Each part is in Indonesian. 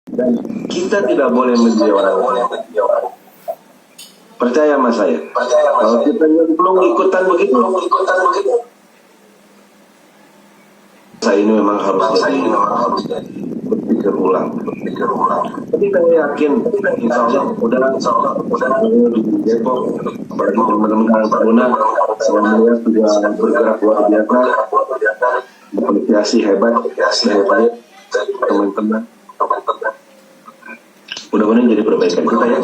Dan kita tidak boleh menjadi orang. Percaya sama saya. Kalau kita belum ikutan begitu, saya ini memang harus jadi berpikir ulang. Tapi saya yakin, insya Allah, di Depok, apalagi teman-teman Karang Taruna, semuanya sudah bergerak luar biasa, apresiasi hebat, teman-teman. Mudah-mudahan jadi perbaikan kita ya.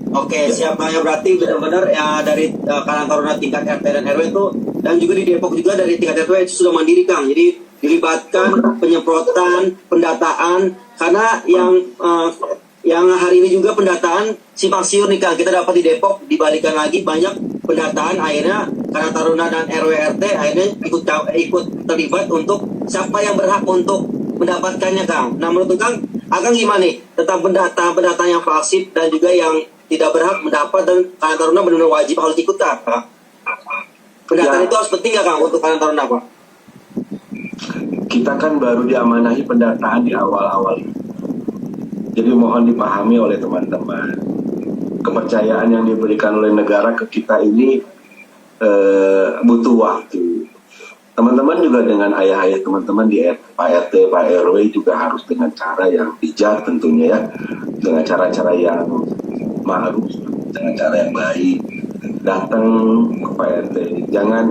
Oke, siap ya, berarti benar-benar ya dari Karang Taruna tingkat RT dan RW itu, dan juga di Depok juga dari tingkat RW itu sudah mandiri, Kang. Jadi dilibatkan penyemprotan, pendataan, karena yang hari ini juga pendataan simpang siur nih, Kang. Kita dapat di Depok, dibalikan lagi banyak pendataan, akhirnya Karang Taruna dan RW RT akhirnya ikut terlibat untuk siapa yang berhak untuk mendapatkannya, Kang. Nah, menurut Kang gimana nih tentang pendataan yang pasif dan juga yang tidak berhak mendapat, dan Karang Taruna benar-benar wajib harus ikut, Kang? Pendataan itu harus penting nggak, Kang, untuk Karang Taruna, Pak? Kita kan baru diamanahi pendataan di awal-awal. Jadi mohon dipahami oleh teman-teman. Kepercayaan yang diberikan oleh negara ke kita ini butuh waktu. Teman-teman juga dengan ayah-ayah teman-teman di Pak RT, Pak RW juga harus dengan cara yang bijak tentunya ya. Dengan cara-cara yang ma'ruf, dengan cara yang baik. Datang ke Pak RT. Jangan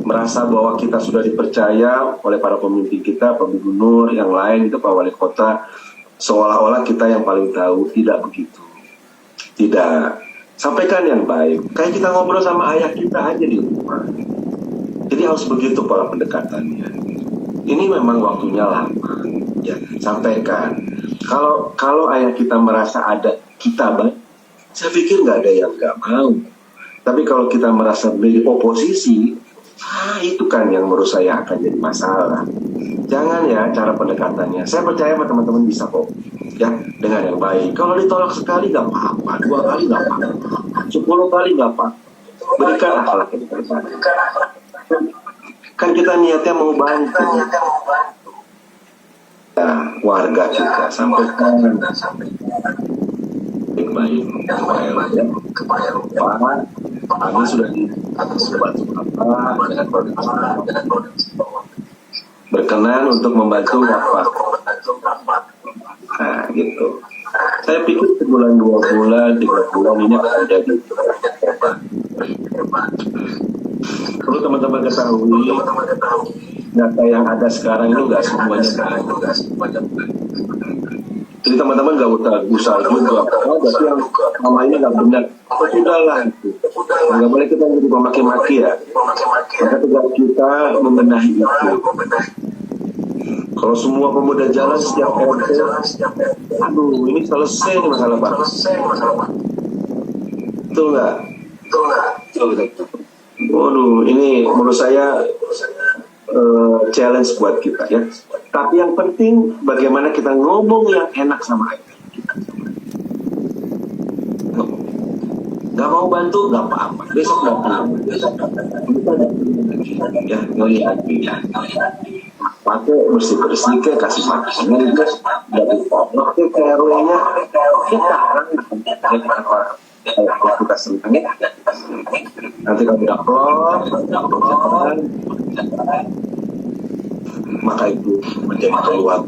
merasa bahwa kita sudah dipercaya oleh para pemimpin kita, Pak Gubernur, yang lain, itu Pak Wali Kota, seolah-olah kita yang paling tahu. Tidak begitu. Tidak. Sampaikan yang baik. Kayak kita ngobrol sama ayah kita aja di rumah. Jadi harus begitu pola pendekatannya. Ini memang waktunya lama. Ya, sampaikan. Kalau ayah kita merasa ada kita baik, saya pikir nggak ada yang nggak mau. Tapi kalau kita merasa menjadi oposisi, itu kan yang menurut saya akan jadi masalah. Jangan ya cara pendekatannya. Saya percaya teman-teman bisa kok. Ya, dengan yang baik. Kalau ditolak sekali nggak apa-apa, 2 kali nggak apa-apa, 10 kali nggak apa-apa. Berikan akhlak yang terbaik. Kan kita niatnya mau bantu. Nah, warga juga sampaikan baik-baik kepada Pak. Kami sudah dibantu Bapak dengan berkenan untuk membantu Bapak. Nah, gitu. Saya pikir sebulan, 2 bulan, 3 bulan ini akan jadi. Perlu teman-teman ketahui, data yang ada sekarang itu nggak semuanya baik. Jadi teman-teman nggak usah juga, tapi yang sama ini nggak benar. Sudahlah, nggak boleh kita jadi memaki-maki ya. Maka tugas kita membenahi itu. Kalau semua pemuda jalan setiap RT, aduh ini selesai nih masalah Pak. Betul nggak? Betul. Waduh, ini menurut saya challenge buat kita ya. Tapi yang penting bagaimana kita ngomong yang enak sama ayah kita. Gak mau bantu, gak apa-apa. Besok datang. Ya, ngelihat ya. Pakai bersih-bersih ke kasih makan. Dari pondok ke RW-nya. Kita kita senang ya. Nanti kalau udah plot, maka itu menjadi peluang.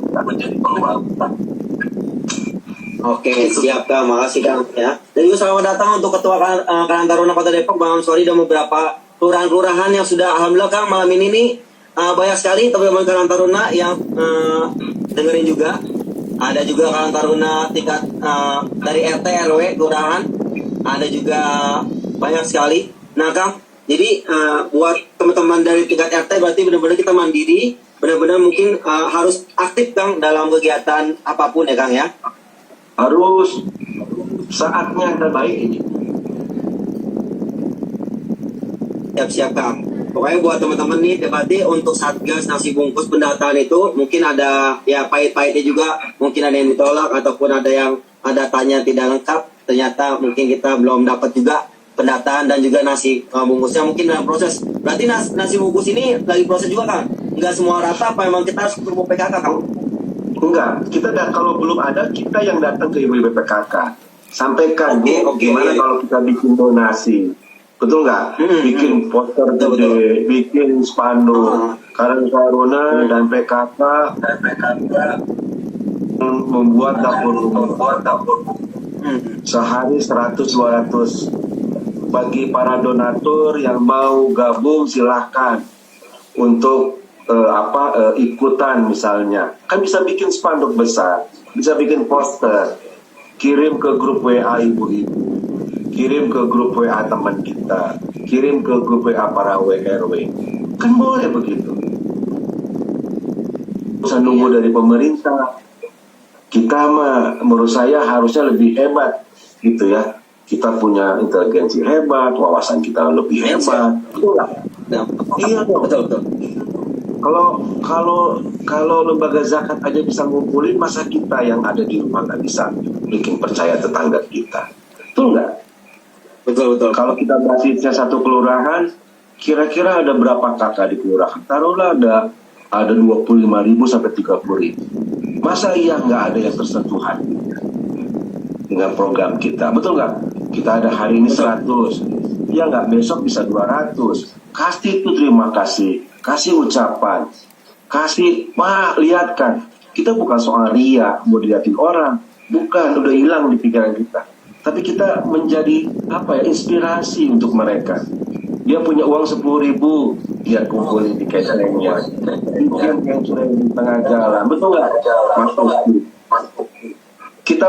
Oke, siap, Kang. Makasih, Kang, ya. Dan juga selamat datang untuk Ketua Karang Taruna Kota Depok, Bang Amsori, dan beberapa kelurahan-kelurahan yang sudah, alhamdulillah, Kang, malam ini nih banyak sekali teman-teman Karang Taruna yang dengerin juga. Ada juga Karang Taruna tingkat dari RT, RW, kelurahan. Ada juga banyak sekali. Nah, Kang, jadi buat teman-teman dari tingkat RT berarti benar-benar kita mandiri, benar-benar mungkin harus aktif, Kang, dalam kegiatan apapun ya, Kang, ya. Harus saatnya terbaik ini. Siap-siap, Kang. Pokoknya buat teman-teman nih, berarti untuk Satgas nasi bungkus pendataan itu mungkin ada ya pahit-pahitnya juga, mungkin ada yang ditolak ataupun ada yang datanya tidak lengkap, ternyata mungkin kita belum dapat juga pendataan dan juga nasi bungkusnya mungkin dalam proses. Berarti nasi bungkus ini lagi proses juga, Kang? Nggak semua rata apa memang kita harus ketemu PKK, Kang? Enggak, kalau belum ada, kita yang datang ke ibu BPKK. Sampaikan, Bu, gimana kalau kita bikin donasi? Betul nggak? Bikin poster gede, bikin spanduk. Karang Taruna dan PKK membuat dapur sehari 100-200. Bagi para donatur yang mau gabung silahkan untuk ikutan misalnya. Kan bisa bikin spanduk besar, bisa bikin poster, kirim ke grup WA ibu-ibu, kirim ke grup WA teman kita, kirim ke grup WA para WRW. Kan boleh begitu. Bisa nunggu dari pemerintah. Kita menurut saya harusnya lebih hebat gitu ya. Kita punya inteligensi hebat, wawasan kita lebih hebat. Iya dong. Betul. Kalau lembaga zakat aja bisa ngumpulin, masa kita yang ada di rumah nggak bisa bikin percaya tetangga kita? Betul nggak? Betul. Kalau kita basisnya satu kelurahan, kira-kira ada berapa kakak di kelurahan? Taruhlah ada 25.000 sampai 30.000. Masa iya nggak ada yang tersentuh hatinya dengan program kita? Betul nggak? Kita ada hari ini 100, ya nggak, besok bisa 200. Kasih itu terima kasih, kasih ucapan, kasih, lihat kan, kita bukan soal ria, mau dilihatin orang, bukan, udah hilang di pikiran kita. Tapi kita menjadi inspirasi untuk mereka. Dia punya uang 10.000, dia kumpulin di cateringnya, bikin catering di tengah jalan, betul nggak? Masuk. Kita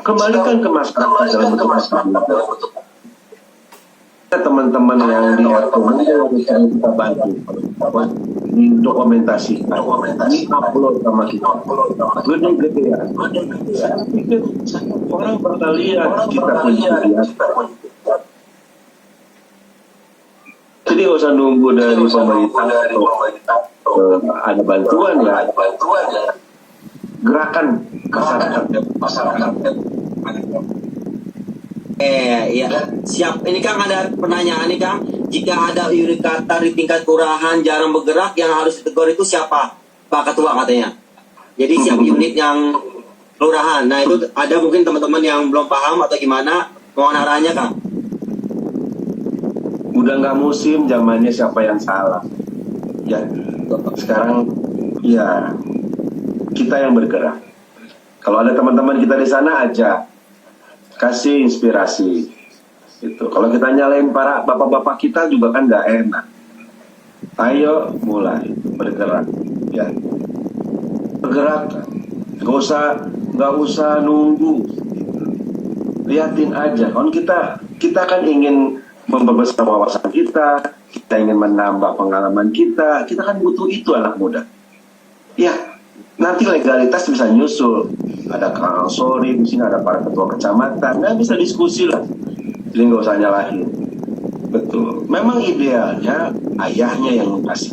kembalikan ke masyarakat dalam bentuk masyarakat. Teman-teman yang di RT kita bantu dokumentasikan, ini upload sama kita, gede ya. Saya pikir orang bakal lihat kita punya. Jadi nggak usah nunggu dari pemerintah ada bantuan ya. Gerakan masyarakat. Iya, siap. Ini Kang ada pertanyaan nih Kang. Jika ada unit kata di tingkat kelurahan jarang bergerak, yang harus ditegur itu siapa? Pak Ketua katanya. Jadi siap unit yang kelurahan. Nah itu ada mungkin teman-teman yang belum paham atau gimana, mohon arahnya Kang. Udah nggak musim zamannya siapa yang salah. Ya, sekarang ya kita yang bergerak. Kalau ada teman-teman kita di sana aja, kasih inspirasi. Gitu. Kalau kita nyalain para bapak-bapak kita juga kan nggak enak. Ayo mulai bergerak, ya. Bergerak, nggak usah nunggu. Lihatin aja. Kan kita kan ingin membesar wawasan kita ingin menambah pengalaman kita kan butuh itu anak muda. Ya, nanti legalitas bisa nyusul. Ada Kang Sori, di sini ada para ketua kecamatan, bisa diskusi lah. Jadi nggak usah nyalahin. Betul. Memang idealnya ayahnya yang kasih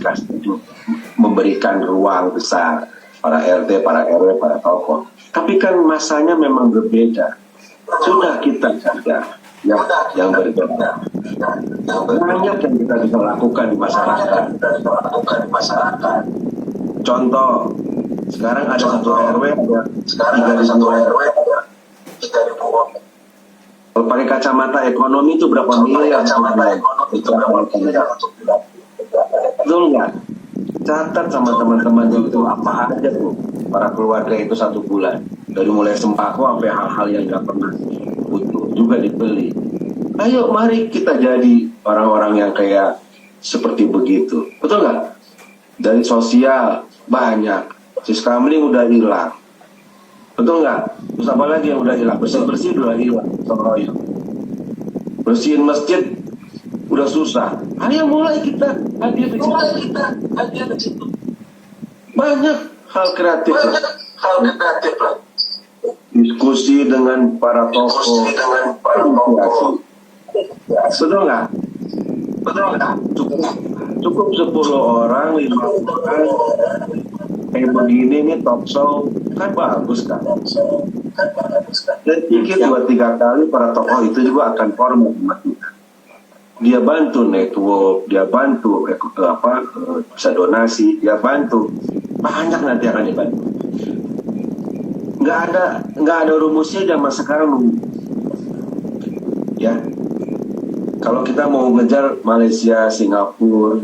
memberikan ruang besar para RT, para RW, para tokoh. Tapi kan masanya memang berbeda. Sudah kita saja yang berbeda. Banyak yang kita bisa lakukan di masyarakat. Contoh, sekarang ada satu RW, ada 3.000 RW, kalau pakai kacamata ekonomi itu berapa miliar? Betul nggak? Catat sama teman-teman itu apa aja tuh para keluarga itu 1 bulan, dari mulai sembako sampai hal-hal yang nggak pernah butuh juga dibeli. Ayo mari kita jadi orang-orang yang kayak seperti begitu, betul nggak? Dari sosial banyak, siskamling udah hilang, betul nggak? Terus apa lagi yang udah hilang? Bersih udah hilang, bersihin masjid udah susah. Ayo mulai kita hadir di situ. Banyak hal kreatif lah. Diskusi dengan para tokoh, betul nggak? Cukup 10 orang, 5 orang, kayak begini nih talk show kan bagus kan? Dan pikir 2-3 kali para tokoh itu juga akan formal sama kita. Dia bantu network, dia bantu bisa donasi, dia bantu banyak nanti akan dibantu. nggak ada rumusnya zaman sekarang, ya. Kalau kita mau ngejar Malaysia, Singapura,